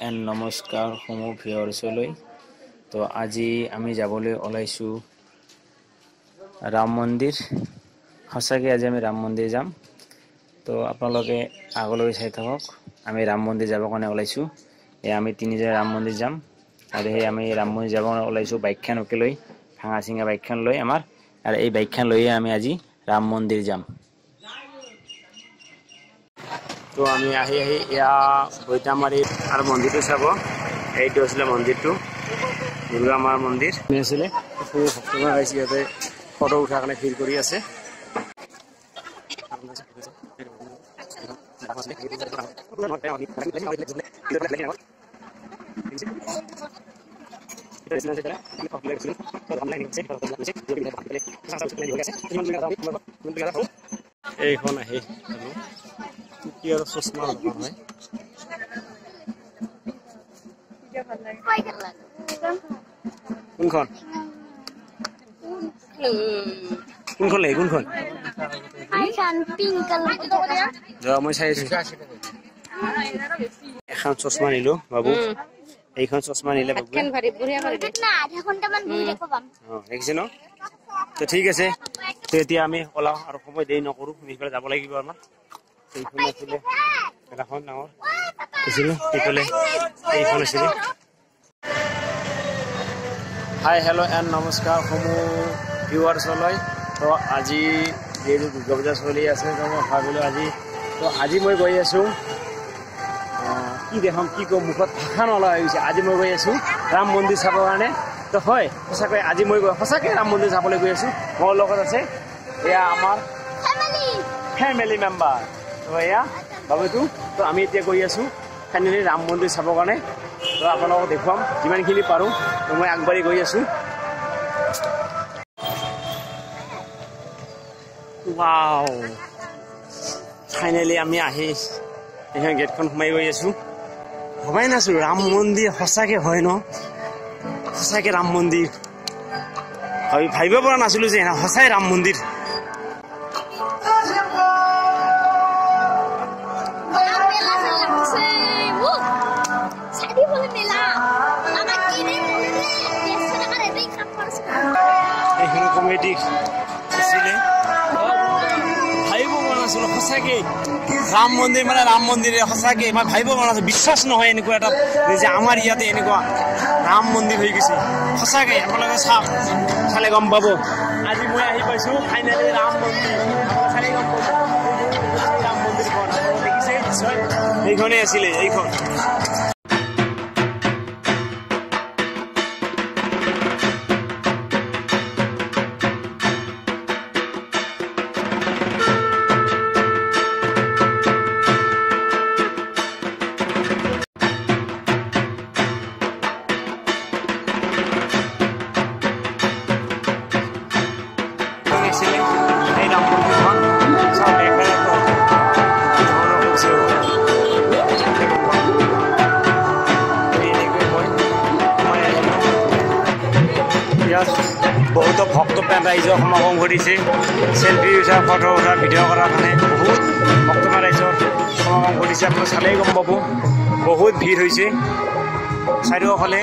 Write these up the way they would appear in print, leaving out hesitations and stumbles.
And নমস্কাৰ সমূহ ভিউৱাৰ্ছলৈ। তো আজি আমি যাবলৈ ওলাইছোঁ ৰাম মন্দিৰ। সঁচাকৈ আজি আমি ৰাম মন্দিৰ যাম। তো আপোনালোকে আগলৈ চাই থাকক। আমি ৰাম মন্দিৰ যাবৰ কাৰণে ওলাইছোঁ। আমি তিনিজন ৰাম মন্দিৰ যাম আৰু সেই আমি ৰাম মন্দিৰ যাব ওলাইছোঁ বাইকখন লৈ, ভাঙা চিঙা বাইকখন লৈ আমাৰ, আৰু এই বাইকখন লৈয়ে আমি আজি ৰাম মন্দিৰ যাম। তো আমি আহি এয়া বৈতামাৰী আৰু মন্দিৰটো চাব। এইটো আছিলে মন্দিৰটো, দুৰ্গা মাৰ মন্দিৰ আছিলে। ভক্তগণ আহিছে, ইয়াতে ফটো উঠাৰ কাৰণে ভিৰ কৰি আছে। এইখন আহি কি আৰু চশমা দোকান হয়। কোনখন কোনখন লাগে কোনখন? মই চাই আছো। এখন চশমা নিলো বাবু, এইখন চশমা নিলে বাবু দেখিছে ন। তো ঠিক আছে, তো এতিয়া আমি ওলাও আৰু সময় দেৰি নকৰোঁ, সেইফালে যাব লাগিব আমাৰ। এইখন আছিলে মেলাখন ডাঙৰ আছিলে, সেইফালে এইখন আছিলে। হাই হেল্ল' এণ্ড নমস্কাৰ সমূহ ভিউৱাৰ্ছলৈ। তো আজি যিহেতু দুৰ্গা পূজা চলি আছে, তো মই ভাবিলোঁ আজি মই গৈ আছোঁ, কি দেখাম কি কম, মুখত ভাষা নলগা হৈ গৈছে। আজি মই গৈ আছোঁ ৰাম মন্দিৰ চাবৰ কাৰণে। তো হয়, সঁচাকৈ আজি মই সঁচাকৈ ৰাম মন্দিৰ চাবলৈ গৈ আছোঁ। মোৰ লগত আছে এয়া আমাৰ ফেমিলি মেম্বাৰ, তো এয়া বাবুটো। তো আমি এতিয়া গৈ আছোঁ ফাইনেলি ৰাম মন্দিৰ চাবৰ কাৰণে। তো আপোনালোকক দেখুৱাম যিমানখিনি পাৰোঁ। তো মই আগবাঢ়ি গৈ আছোঁ। ৱাও, ফাইনেলি আমি আহি এইখন গেটখন সোমাই গৈ আছোঁ। ভবাই নাছিলোঁ ৰাম মন্দিৰ সঁচাকৈ হয় ন, সঁচাকৈ ৰাম মন্দিৰ ভাবিব পৰা নাছিলোঁ যে সঁচাই ৰাম মন্দিৰ। এইখন কমিটি আছিলে, ভাবিব পৰা নাছিলোঁ সঁচাকৈ ৰাম মন্দিৰ মানে ৰাম মন্দিৰ। সঁচাকৈ মই ভাবিব পৰা নাছিলোঁ, বিশ্বাস নহয় এনেকুৱা এটা যে আমাৰ ইয়াতে এনেকুৱা ৰাম মন্দিৰ হৈ গৈছে। সঁচাকৈ আপোনালোকে চালে গম পাব। আজি মই আহি পাইছোঁ ফাইনেলি ৰাম মন্দিৰ। চালে গম পাব ৰাম মন্দিৰখন দেখিছে নিশ্চয়, এইখনেই আছিলে এইখন। বহুতো ভক্তপ্ৰাণ ৰাইজৰ সমাগম ঘটিছে, চেল্ফি উঠা, ফটো উঠা, ভিডিঅ' কৰাৰ কাৰণে বহুত ভক্তপ্ৰাণ ৰাইজৰ সমাগম ঘটিছে। আপুনি চালেই গম পাব বহুত ভিৰ হৈছে চাৰিওফালে।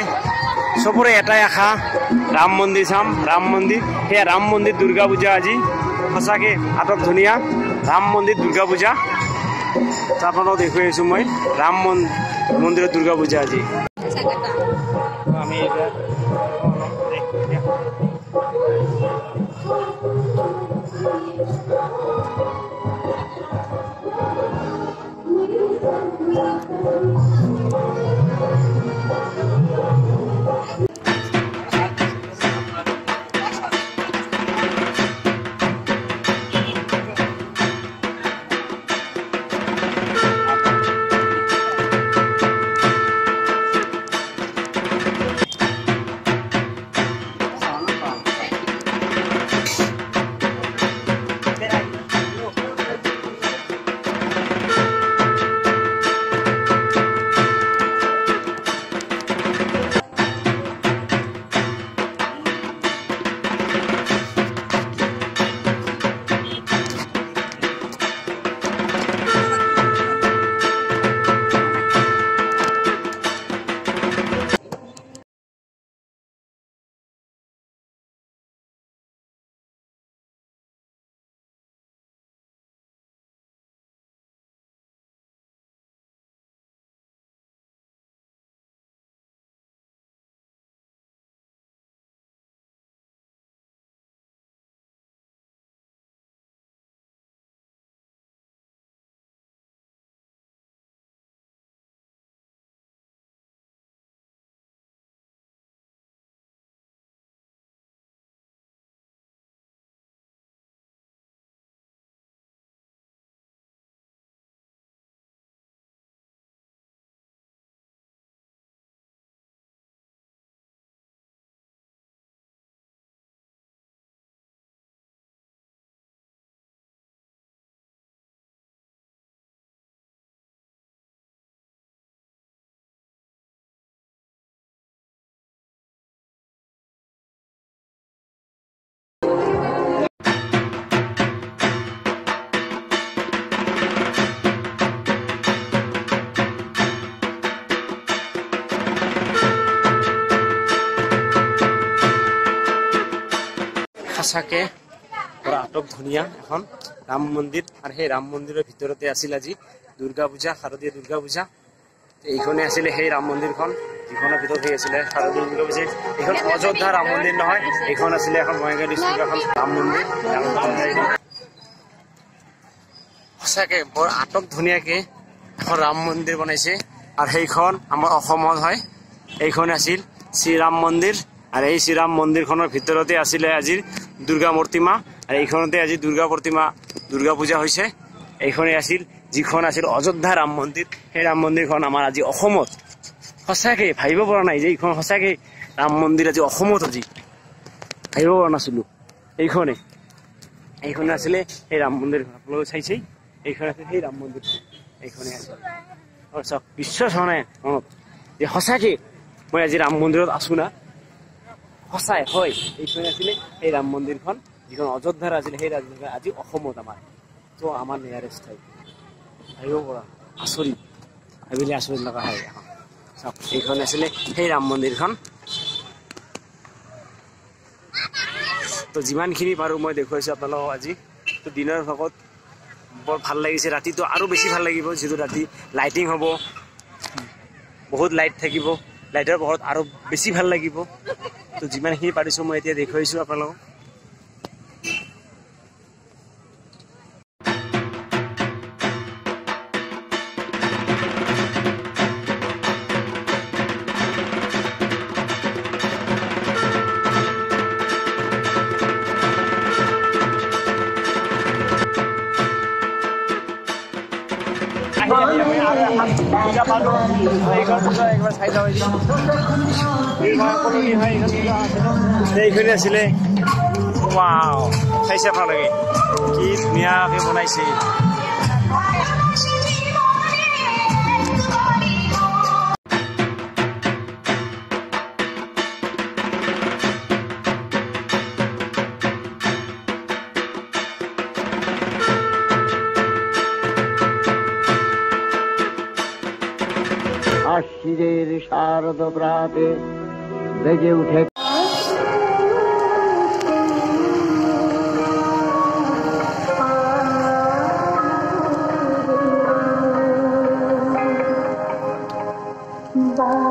চবৰে এটাই আশা ৰাম মন্দিৰ চাম, ৰাম মন্দিৰ। সেয়া ৰাম মন্দিৰ দুৰ্গা পূজা আজি সঁচাকৈ আটক ধুনীয়া ৰাম মন্দিৰ দুৰ্গা পূজা। আপোনালোকক দেখুৱাই আছোঁ মই ৰাম মন্দিৰৰ দুৰ্গা পূজা আজি। আমি এতিয়া সঁচাকে পুৰা আটক ধুনীয়া এখন ৰাম মন্দিৰ আৰু সেই ৰাম মন্দিৰৰ ভিতৰতে আছিল আজি দুৰ্গা পূজা শাৰদীয় দুৰ্গা পূজা এইখনে আছিলে সেই ৰাম মন্দিৰখন যিখনৰ ভিতৰত হৈ আছিলে শাৰদীয় দুৰ্গা পূজা এইখন অযোধ্যা ৰাম মন্দিৰ নহয় এইখন আছিলে এখন বঙাইগাঁও ডিষ্ট্ৰিক্টৰ এখন ৰাম মন্দিৰ সঁচাকে বৰ আটক ধুনীয়াকে এখন ৰাম মন্দিৰ বনাইছে আৰু সেইখন আমাৰ অসমত হয় এইখন আছিল শ্ৰীৰাম মন্দিৰ আৰু এই শ্ৰীৰাম মন্দিৰখনৰ ভিতৰতে আছিলে আজিৰ দুৰ্গা মূৰ্তিমা আৰু এইখনতে আজি দুৰ্গা পূজা হৈছে এইখনে আছিল যিখন আছিল অযোধ্যা ৰাম মন্দিৰ সেই ৰাম মন্দিৰখন আমাৰ আজি অসমত সঁচাকে ভাবিব পৰা নাই যে এইখন সঁচাকে ৰাম মন্দিৰ আজি অসমত আজি ভাবিব পৰা নাছিলো এইখনে আছিলে সেই ৰাম মন্দিৰ আপোনালোকে চাইছে এইখন আছিল সেই ৰাম মন্দিৰ এইখনে আছিল চাওক বিশ্বাস হোৱা নাই মনত যে সঁচাকে মই আজি ৰাম মন্দিৰত আছো না সঁচাই হয় এইখন আছিলে সেই ৰাম মন্দিৰখন যিখন অযোধ্যাৰ আছিলে সেই ৰাজধানী আজি অসমত আমাৰ তো আমাৰ নিয়াৰেষ্ট ঠাই ভাবিব পৰা আচৰিত ভাবিলে আচৰিত লগা হয় এখন চাওক এইখন আছিলে সেই ৰাম মন্দিৰখন তো যিমানখিনি পাৰোঁ মই দেখুৱাইছোঁ আপোনালোকক আজি তো দিনৰ ভাগত বৰ ভাল লাগিছে ৰাতিটো আৰু বেছি ভাল লাগিব যিটো ৰাতি লাইটিং হ'ব বহুত লাইট থাকিব লাইটৰ পোহৰত আৰু বেছি ভাল লাগিব তো যিমানখিনি পাৰিছোঁ মই এতিয়া দেখুৱাইছোঁ আপোনালোকক এইখনে আছিলে ৱাও চাইছে আপোনালোকে কি ধুনীয়াকে বনাইছে আশ্বিৰেৰ শাৰদ প্ৰাতে বেজে উঠে Bye.